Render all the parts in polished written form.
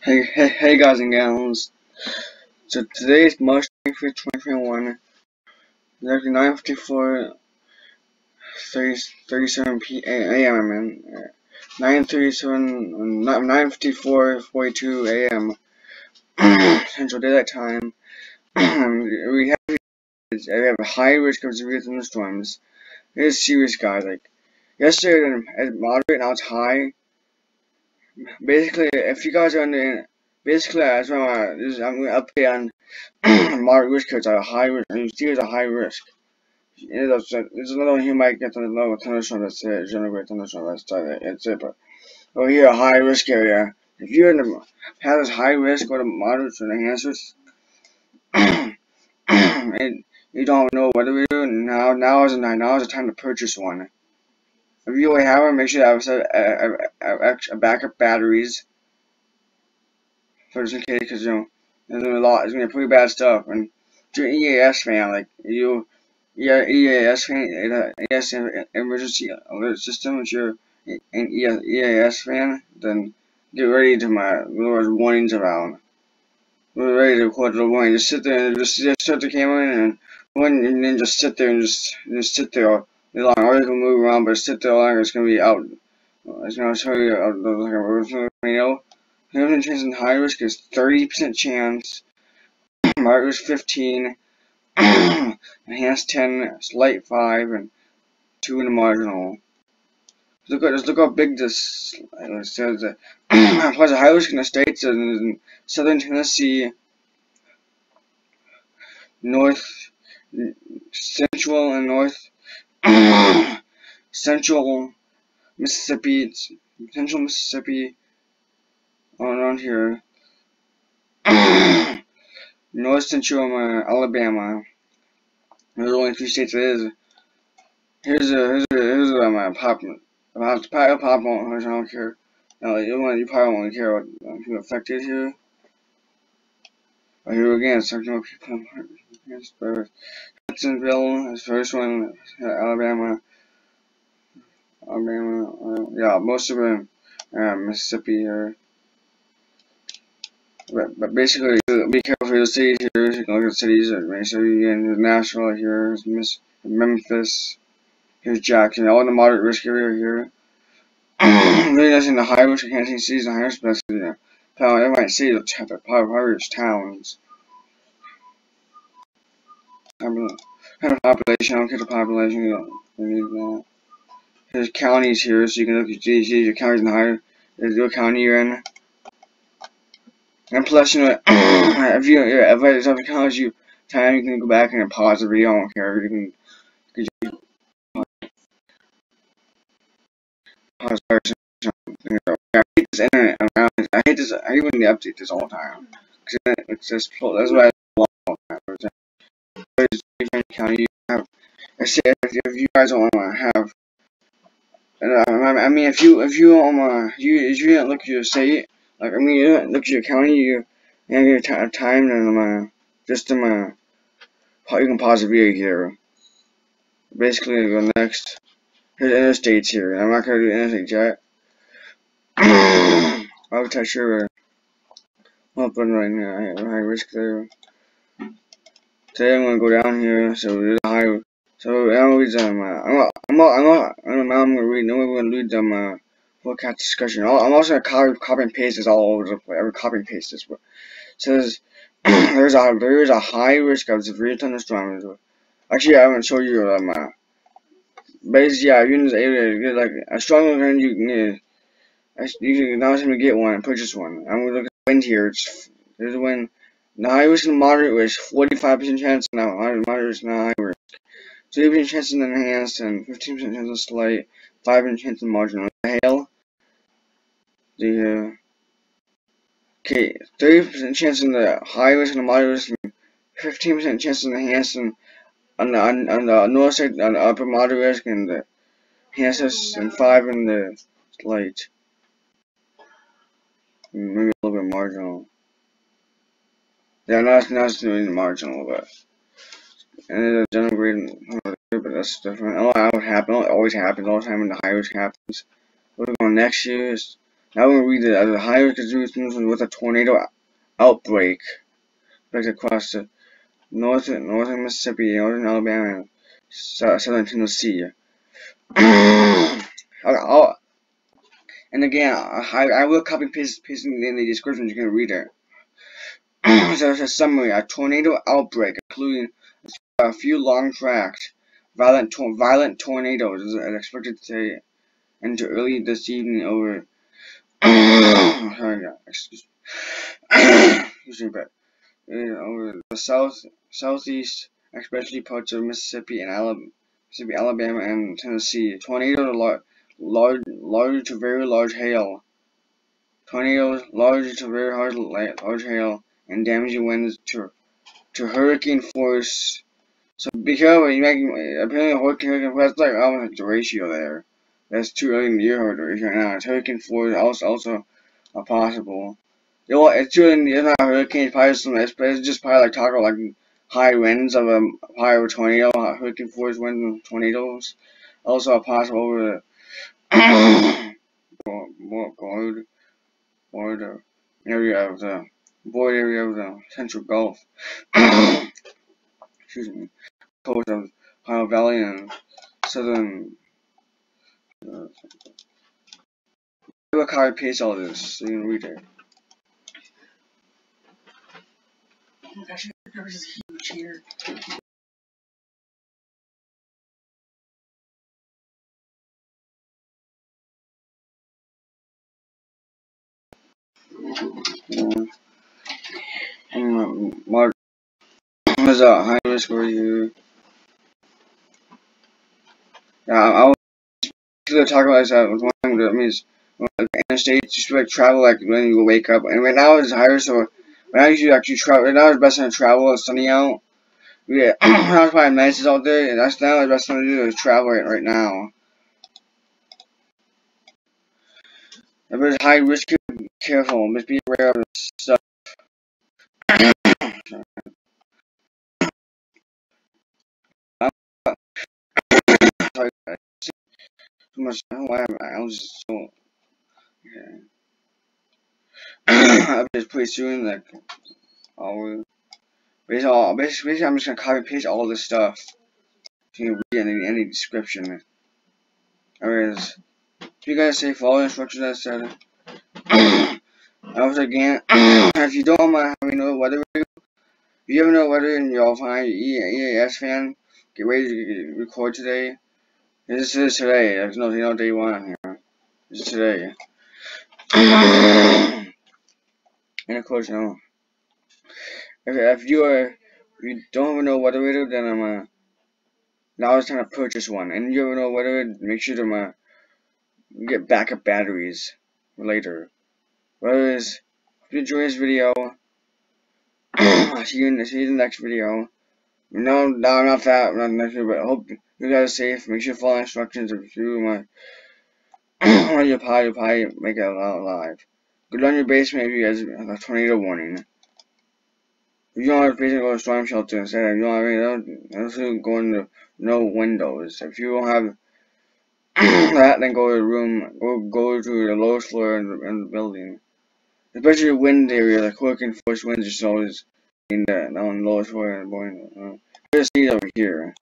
Hey guys and gals. So today is March 25th, 2021. Exactly 9:54, 37 a.m. and 9:37, 9:54:42 a.m. Central Daylight Time. we have a high risk of severe thunderstorms. It is serious, guys. Like yesterday, it's moderate, now it's high. Basically, if you guys are basically, I'm going to update on moderate risk because a high risk. And you see, it's a high risk. There's another one here might get the low thunderstorm. That's it. General thunderstorm. That's it. But over here, a high risk area. If you're in the have this high risk or the moderate or the enhanced risk, and you don't know what to do, now is the time to purchase one. If you already have one, make sure you have a backup batteries for just in case, because there's gonna be pretty bad stuff. And if you're an EAS fan, like EAS fan, EAS emergency alert system. If you're an EAS fan, then get ready to there's warnings around. We're ready to record the warning. Just sit there and just set the camera and then just sit there and just sit there all long. Or you can move around, but sit there longer. It's gonna be out. It's gonna show you like a tornado. 100% chance in high risk is 30% chance. Moderate risk 15. Enhanced 10. Slight 5, and 2 in the marginal. Just look how big this says. Plus a high risk in the states in southern Tennessee, north, central, and north, central Mississippi, around here, north central Alabama. There's only 3 states it is. Here's my pop. I don't care. No, you probably won't care what people affected here. But here again, searching what people Jacksonville is first one. Alabama. Yeah, most of them Mississippi here. But basically, be careful for the cities here. You can look at the cities. So again, Nashville here, Memphis. Here's Jackson. All in the moderate risk area here. Really that's in the high risk. I can't see cities and high risk, but everybody see the high-risk towns. Kind of population. I don't care the population. You don't need that. There's counties here, so you can look at your counties in the higher. There's your county you're in. And plus, if there's other counties you can go back and pause the video. I don't care. You can pause the I hate this internet. I hate this. I hate when they update this all the time. Cause it's just that's why it's long all the time. There's different county you have. I say if you guys don't want to have. I mean, if you didn't look at your state, like you didn't look at your county, you have your time and just you can pause the video here. Basically, go next. Here's interstates here. I'm not gonna do interstate yet. I'll touch your open right now. I have high risk there. Today I'm gonna go down here. So there's a high. So I'm gonna read them forecast discussion. I'm also gonna copy and paste this all over the place. I would copy and paste this. But it says there is a high risk of severe thunderstorms. Actually, I'm gonna show you basically, yeah, if you're in this area, get like a strong wind, you can now time to get one and purchase one. I'm gonna look at the wind here. There's a wind. The high risk and moderate risk, 45% chance now. Moderate risk, now high risk. 30% chance in enhanced and 15% chance in slight. 5% chance in marginal. Hail. Okay, 30% chance in the high risk and the moderate risk, and 15% chance in the enhanced and on the north side, on the upper moderate risk, and the enhanced, and 5 in the slight. Maybe a little bit marginal. Yeah, not really marginal, but and then the general grade, but that's different. Oh, that would happen. It always happens all the time when the high risk happens. We're going next year is Now we'll read it as a high risk distribution with a tornado outbreak across the northern Mississippi, northern Alabama, and southern Tennessee. And again, I will copy paste in the description. You can read it. So it's a summary: a tornado outbreak, including a few long-tracked, violent tornadoes, is expected to enter early this evening over. Excuse me, but over the southeast, especially parts of Mississippi, Alabama, and Tennessee. Tornadoes are large to very large hail. Tornadoes large to very large hail and damaging winds to hurricane force. So be careful. Apparently hurricane force. That's like almost the ratio there. That's too early in the year right now. It's hurricane force also possible. You know what? It's too early in the year. It's not a hurricane. It's just probably like talking like high winds of a high tornado, hurricane force winds and tornadoes. Also possible over the border area of the Central Gulf. Excuse me. Coast of Ohio Valley and southern. I will copy paste all this so you can read it. Actually, there was this huge here. Mark was a high risk for you. Yeah, I was talking about that with one thing that means interstate, you should like travel like when you wake up. And right now it's higher, so right now you should actually travel. Right now it's best time to travel. It's sunny out. Yeah, now it's probably nice out there, and that's now the best time to do is travel right now. If there's high risk, be careful. Just be aware of this stuff. Sorry, too much. I don't know why I was just so. Yeah. I'm just pretty soon, like, always. Basically, I'm just gonna copy and paste all this stuff. So you can read any description. Anyways, if you guys say follow instructions I said. Also, again, if you don't mind having no weather, if you ever know weather and you're all fine, EAS fan, get ready to record today. This is today. There's no day one here. This is today. And of course, no. If you don't even know weather radio, then now it's time to purchase one. And you ever know weather, make sure to get backup batteries later. Whereas, if you enjoy this video, see you in the next video. No, I'm not fat, not next video, but I hope you guys are safe. Make sure to follow instructions if you your pie, make it alive. Good on your basement if you guys have a tornado warning. If you don't have a basement, go to storm shelter instead. If you don't have go into no windows. If you don't have that, then go to the room, go to the lowest floor in the building. Especially the wind area, like hurricane force winds is always in the lowest floor in the building. Just see it over here.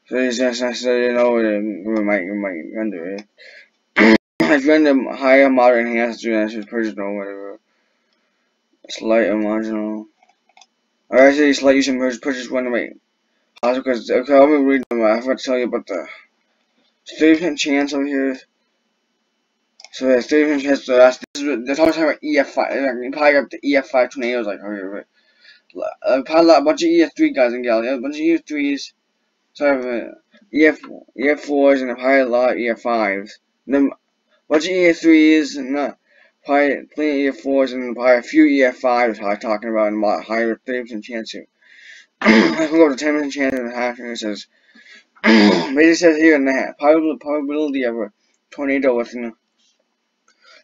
So it's just necessary to know we might under it. If you're in the higher moderate enhanced, you should purchase no whatever. Slight or marginal. Or actually slight you should purchase one of my hospital because I'm gonna read them. I forgot to tell you about the 30% chance over here. So there's 30% chance, so that's talking about EF5. You probably got the EF5 tornadoes like over here, but probably a bunch of EF3 guys and gals. Yeah, a bunch of EF3s. Sorry, EF4s and probably a lot of EF5s. Then a bunch of EF3s and probably plenty of EF4s and probably a few EF5s. I'm talking about and a lot higher 30% chance to. I can go to 10% chance and a half. And it says, it says here in the probability of a tornado within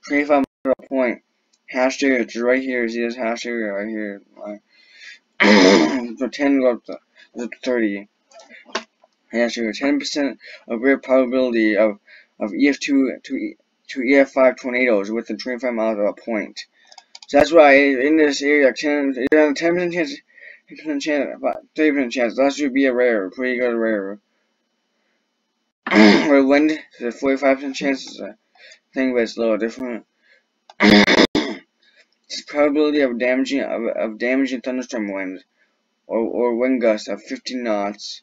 25 miles point. Hashtag it's right here. See this hashtag right here. So 10 goes to 30. Hashtag 10% of great probability of of EF2 to EF5 tornadoes within 25 miles of a point. So that's why in this area, 10% chance, 10% chance, 30% chance. That should be a rare, pretty good rare. Where wind, the 45% chance is a thing, but it's a little different. It's probability of damaging thunderstorm winds or wind gusts of 50 knots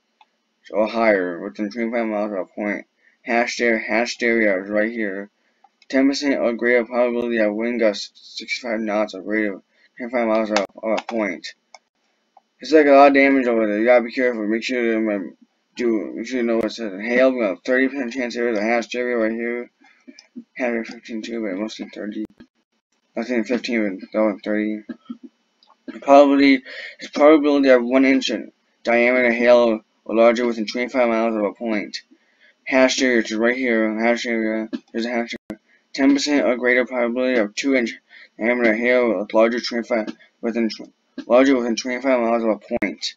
or higher within 25 miles of a point. Hashed area is right here. 10% or greater probability of wind gusts 65 knots or greater 25 miles of a point. It's like a lot of damage over there. You gotta be careful. Make sure you know what it says. Hail, we got 30% chance there. The hashed area right here. Having 15 too, but mostly 30. I think 15, but going 30. Probability of 1 inch in diameter hail or larger within 25 miles of a point. Hashed area, which is right here. Hashed area. There's a hashed area. 10% or greater probability of 2 inch diameter hail or larger within 25 miles of a point.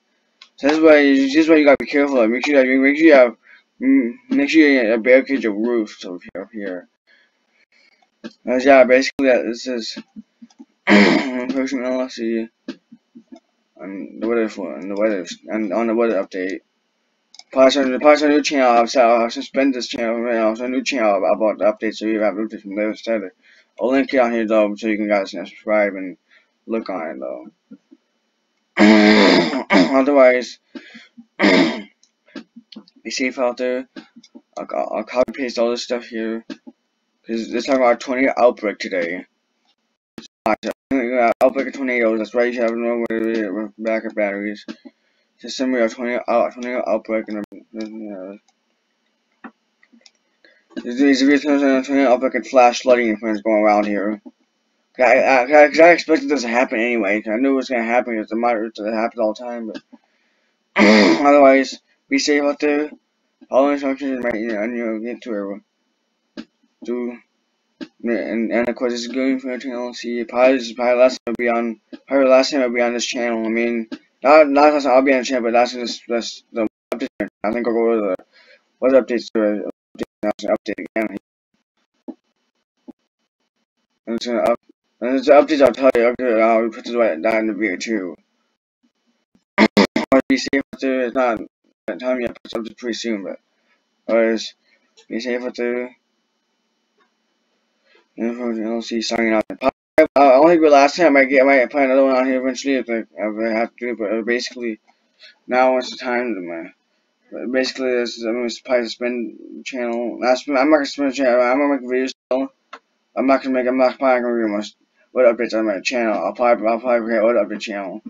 So this is why you gotta be careful. Make sure you barricade your roofs over here. Yeah, basically this is pushing LSE on the weather on the weather update. Plus on the new channel, I'll suspend this channel right now. So a new channel about the updates, so you have updates from there instead. I'll link it on here though, so you can guys subscribe and look on it though. Otherwise, be safe out there. I'll copy paste all this stuff here because let's talk about tornado outbreak today. Outbreak of tornadoes. That's right. You have no way to backup batteries. It's a summary of tornado outbreak and there's a tornado outbreak and flash flooding things going around here. Cause I expected this to happen anyway. I knew it was gonna happen. It happens all the time, but otherwise, be safe out there. All instructions right, get to it. And of course, this is going for your channel. See, probably last time I'll be on this channel. I mean, not last time I'll be on the channel, but that's the update. I think I'll go over the weather updates to update again. And it's gonna and it's the updates I'll tell you. I'll put that in the video too. Be safe out there. It's not telling me I put something pretty soon, but otherwise, be safe out there. I'll see signing out. I don't think the last time I play another one on here eventually if I have to, but basically now it's the time to basically this is I'm gonna probably suspend the channel. I'm not gonna suspend the channel. I'm gonna make a video still. I'm not probably gonna do much what updates on my channel. I'll probably create what update channel.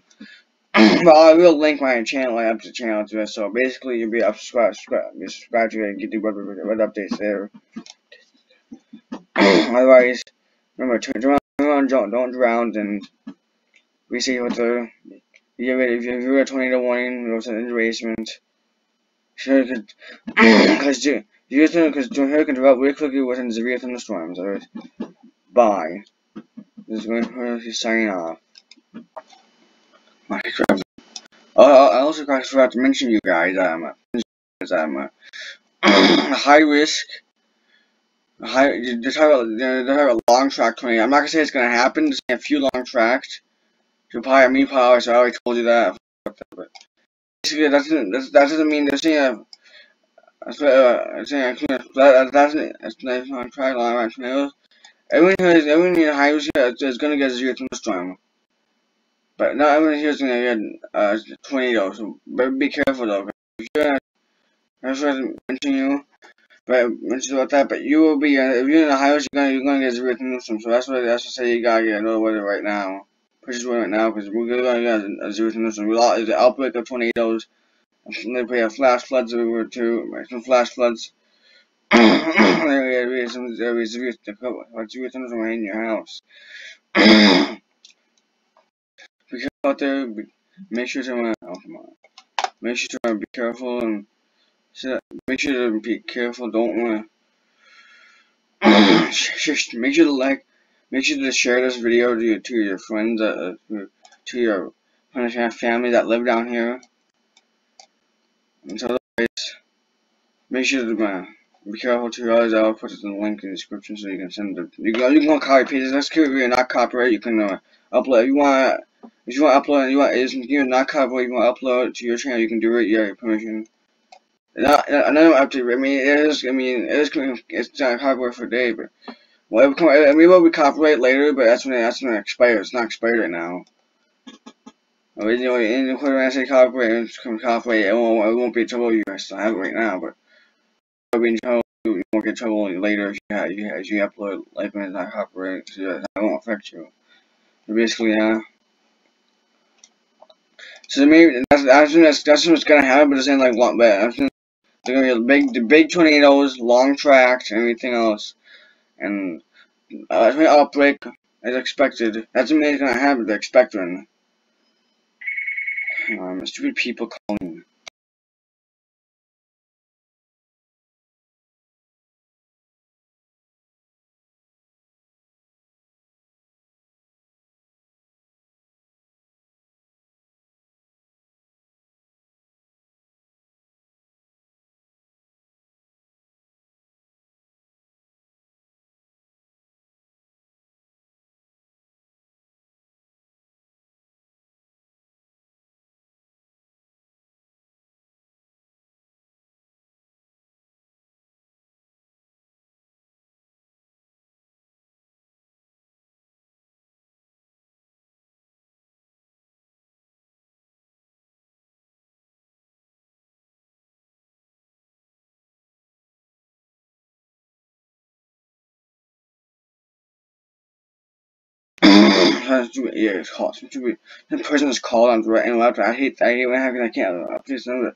But I will link my channel up to the channel to it. So basically you'll be subscribe to it and get the web updates there. Otherwise, remember don't drown and be safe out there. If you're a tornado warning, go to the basement. Because hurricane develop really quickly within severe thunderstorms. Alright, bye. This is going to signing off. I also forgot to mention you guys. High risk. They're talking about long track tornado. I'm not gonna say it's gonna happen. There's a few long tracks. So probably so I already told you that. But basically, that doesn't mean they're saying that's long track long tornadoes. Everyone in the high risk is gonna get a severe thunderstorm. But not everyone here is gonna get tornado. So be careful though. If you're mention you. But about that, but you will be if you're in the highest, you're gonna get severe thunderstorms. So that's what say you gotta get another weather right now. Purchase one right now because we're gonna get a severe thunderstorm. There's an outbreak of tornadoes. They have flash floods over too. Some flash floods. There'll be severe thunderstorm in your house. Be careful out there. Make sure to be careful and. So make sure to be careful. Don't make sure to share this video to your friends, to your family that live down here. And so otherwise, make sure to Be careful too, I'll put the link in the description so you can send it. You can copy paste it. That's good. You're not copyright. You can upload if you want. If you want to upload, you're not copyright. You want to upload it to your channel, you can do it. You have your permission. Another update. I mean, it's not copyright for a day, but it will be copyright later. But that's when it expires. It's not expired right now. When I say copyright, it's copyright. It won't be in trouble. You still have it right now, but it'll be in trouble. You won't get in trouble later if you upload like when it's not copyright. So that won't affect you. So basically, so maybe that's what's gonna happen. But it's in like long, but they're gonna be the big tornadoes, long tracks, and everything else, and outbreak is expected. That's what it's gonna happen. They're expecting. Stupid people calling. Yeah, it's hot. The person is called on right and left. I hate when I can't. Please don't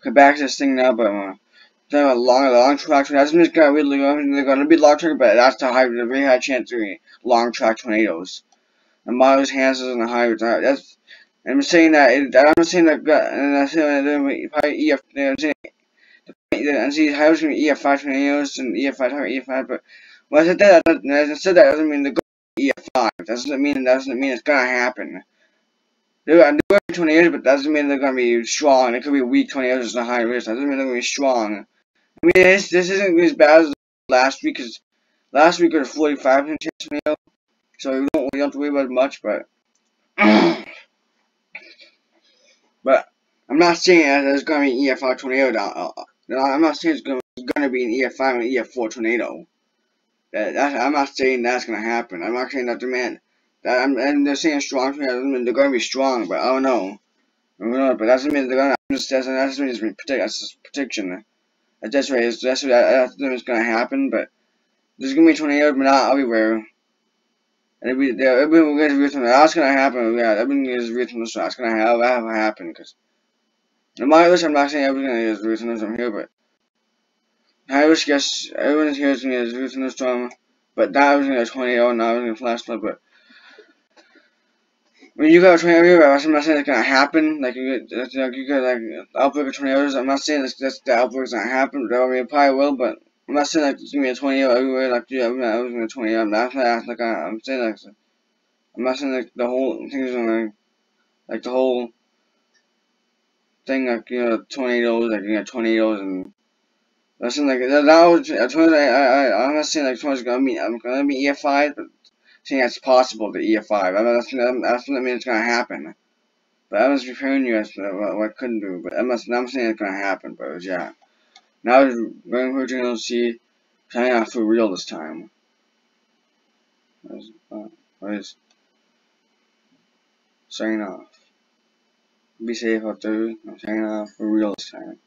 come back to this thing now, but a long track. That's just gonna really they're gonna be long track, but that's the very high chance of long track tornadoes. And Miles Hands is in the high. That's I'm saying that. I'm saying that. And I'm saying that probably EF. I'm saying and see how it's gonna be EF5 tornadoes and EF5, but when I said that doesn't mean they're going to EF5. That doesn't mean it's gonna happen. They're tornadoes, but that doesn't mean they're gonna be strong. It could be weak tornadoes as a high risk. That doesn't mean they're gonna be strong. I mean, this isn't as bad as last week, because last week was a 45% tornado, so we don't have to worry about it much. But but I'm not saying that there's gonna be an EF5 tornado. I'm not saying it's gonna be an EF5 and EF4 tornado. I'm not saying that's gonna happen. I'm not saying that and they're saying strong tornadoes. Doesn't mean they're gonna be strong, but I don't know. I don't know, but that doesn't mean they're gonna. That's just prediction. That's right. That's what's gonna happen. But there's gonna be tornadoes, but not everywhere. And everyone gonna read from that's gonna happen. Yeah, everyone gonna read from this. That's gonna happen because. In my list, I'm not saying everyone's gonna get read from this. I'm here, but I wish guess everyone here is gonna get read from this drama. But that was gonna get a tornado, and now was gonna flash flood. But when you got a tornado, I'm not saying it's gonna happen. Like you got like outbreak of tornadoes. I'm not saying that's the outbreak's gonna happen. I mean, it probably will, but I'm not saying like there's gonna be a tornado everywhere. Like yeah, I was gonna tornado. I'm not like I'm saying like I'm not saying like the whole thing is gonna like the whole thing like tornadoes tornadoes and that's like that was I'm not saying like tornadoes gonna be EF5, but saying that's possible to EF5. That's what I mean it's gonna happen. But I was preparing you as to what I couldn't do. But I'm saying it's gonna happen. But yeah, now we're going to see signing off for real this time. What is signing off? Be safe out there. I'm signing off for real this time.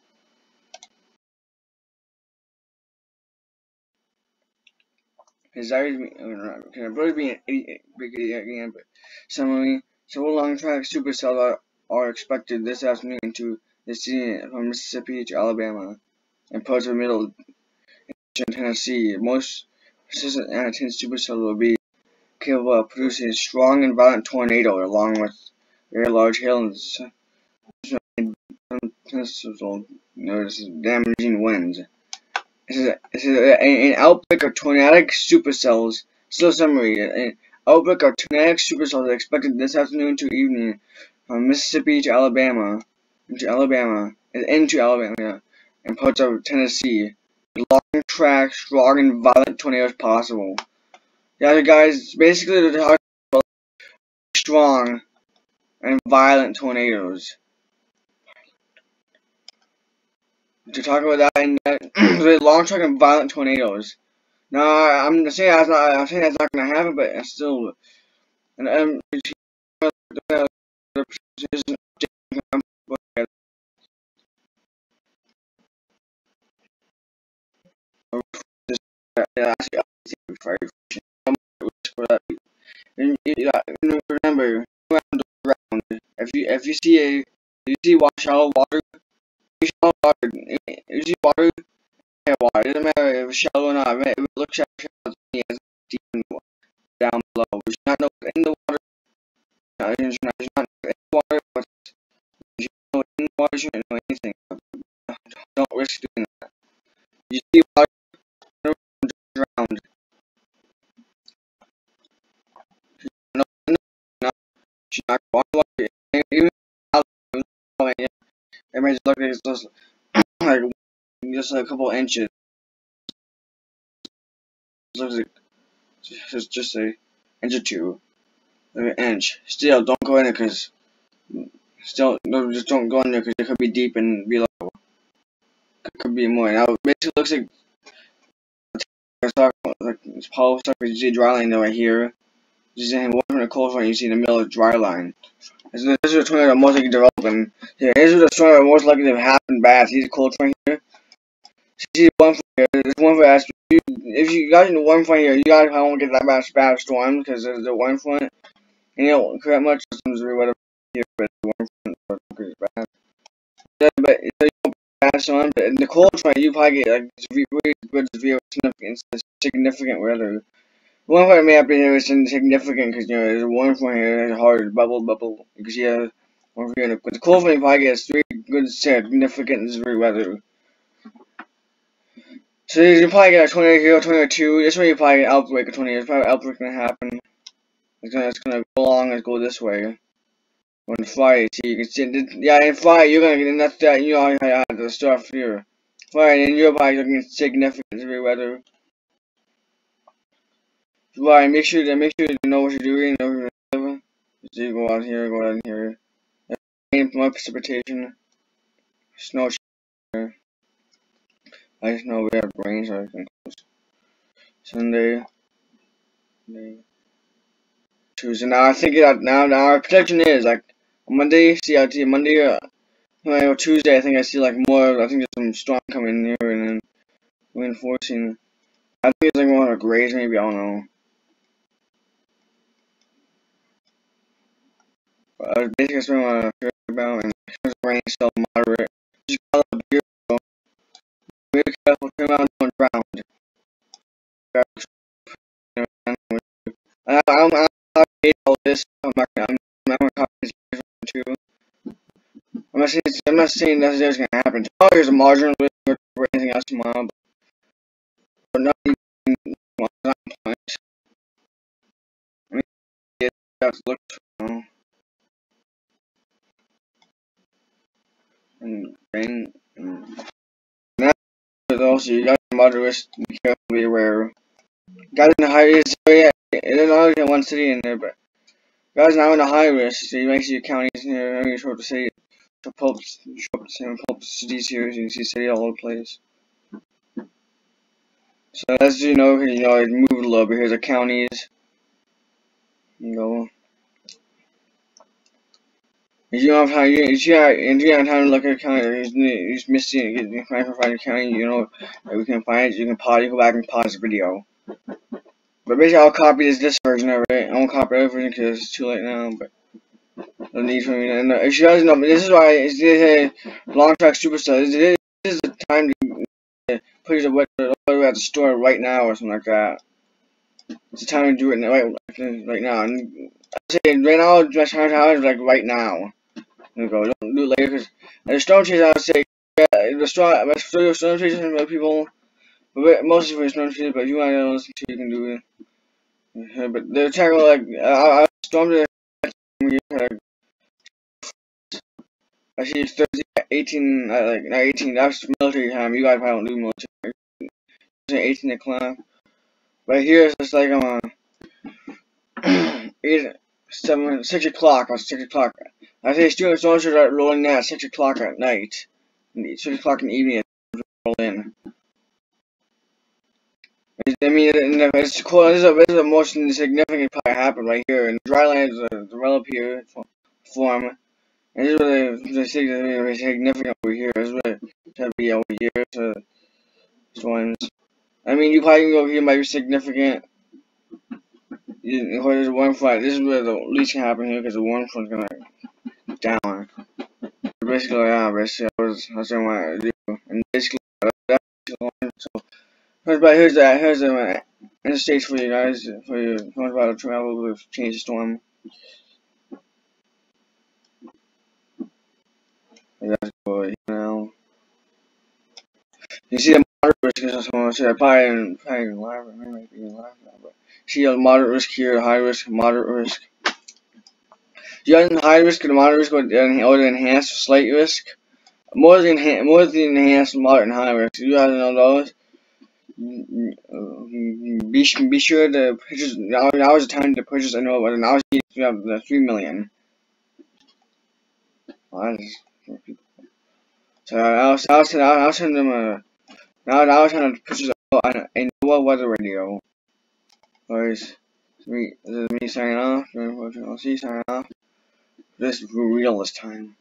His diary can probably be an idiot again, but several long track supercells are expected this afternoon to the city from Mississippi to Alabama and parts of middle Tennessee. Most persistent and intense supercells will be capable of producing a strong and violent tornado along with very large hail and damaging winds. This is an outbreak of tornadic supercells. Still summary. An outbreak of tornadic supercells is expected this afternoon to evening from Mississippi to Alabama, and into Alabama, and parts of Tennessee. track, strong, and violent tornadoes possible. Yeah, guys, basically they're talking about strong and violent tornadoes. To talk about that in that long track and violent tornadoes. No, I'm saying that's not. I'm saying that's not gonna happen, but it's still. And remember, if you see shallow water, if you see water, water. It doesn't matter if it's shallow or not. It looks shallow to me as deep down below. There's not no in the water. There's not in the water. But you know in the water, you don't know anything. Don't risk doing that. You see water around. No, no, she's not water. Even it may just look like it's just a couple inches. It looks like just a inch or two, like an inch. Still, don't go in it because still, no, just don't go in there because it could be deep and below. It could be more. Now, it basically looks like it's Paul stuff. You see a dry line right here. Just in one from the cold front, you see in the middle of the dry line. This is the tornado most likely to develop. And here, here's the tornado most likely to happen bad. See the cold front here. See the one front here. There's one for us. If you guys in the one front here, you guys probably won't get that bad storms because there's the one front. And you don't correct much systems or whatever here, but the one front is bad. Yeah, but you don't bad storm, but in the cold front, you probably get like really good significant weather. One front may not be here is insignificant because there's one front here that's hard bubble because you have one front here. But the cold front you probably gets three good significant severe weather. So you probably get a tornado here, tornado 2. This way you probably get an outbreak of tornado. There's probably an outbreak gonna happen. It's gonna go along and go this way. On Friday, see you can see yeah, in Friday you're gonna get enough that you know how the stuff here. Friday and you're probably looking at significant severe weather. Right, make sure you know what you're doing, know what you're doing. So you go out here, go out here. More precipitation. Snow. I just know we have rain, so I can close. Sunday. Tuesday. Now I think that now our protection is like Monday. See, I see Monday or Tuesday. I think I see like more. I think there's some storm coming here and then reinforcing. I think it's like more like grays maybe. I don't know. But basically that's what I want to hear about. And the rain is still moderate. Just got a beer. Be careful. Turn around and drown. I'm not hate all this. I'm not gonna this too. I'm not saying that's gonna happen. Tomorrow there's a marginal risk for anything else tomorrow, but not even not point. I mean, that's look and rain and that also you got moderate risk. Be careful, be aware. Guys in the high risk area, there's only one city in there, but guys now in the high risk, so you make sure your counties here. I'm gonna show up the city. Show up the cities here. So you can see city all over the place. So as you know, it moved a little bit. Here's the counties. You know, if you don't have time, if you have time to look at a county, you just missing it. You can find a county. You know, we can find it. You can pause. You go back and pause the video. But basically, I'll copy this version of it. I won't copy everything because it's too late now. But no need for me. And if you guys know, this is why it's a long track supercell. This is the time to put it away at the store right now or something like that. It's the time to do it right now. And I say right now, my time is like right now. There we go. Don't do it later because the storm chase. I would say the storm chase is people, but mostly for the storm chase. But if you want to listen to, you can do it. But they're talking like I stormed it. I see it's Thursday at 18. Like not 18. That's military time. You guys probably don't do military. 18 o'clock. Right here it's just like 6 o'clock. Or 6 o'clock. I say students don't start rolling at 6 o'clock at night. 6 o'clock in the evening, roll in. I mean, it's cool. This is the most significant part happened right here. In the drylands, develop here form. And this is really significant over here. This is really to be over here. So this one's. I mean, you probably over here might be significant. There's one front. This is where the least can happen here because the one front's gonna down. Basically, that's what I want to do. And basically, that's so. Here's the interstates for you guys. For you, about to travel with change the storm. That's cool. Now, you see the moderate risk is someone said probably live. I might be live now, but see the moderate risk here, high risk, moderate risk. You got high risk and moderate risk, or the enhanced slight risk. More than enhanced, moderate, and high risk. You guys know those. Be sure to purchase. Now is the time to purchase. I know, but now you have the 3 million. Well, so I'll send them a. Now I was trying to purchase a NOAA weather radio. This is me signing off. I'll see you signing off. This is real this time.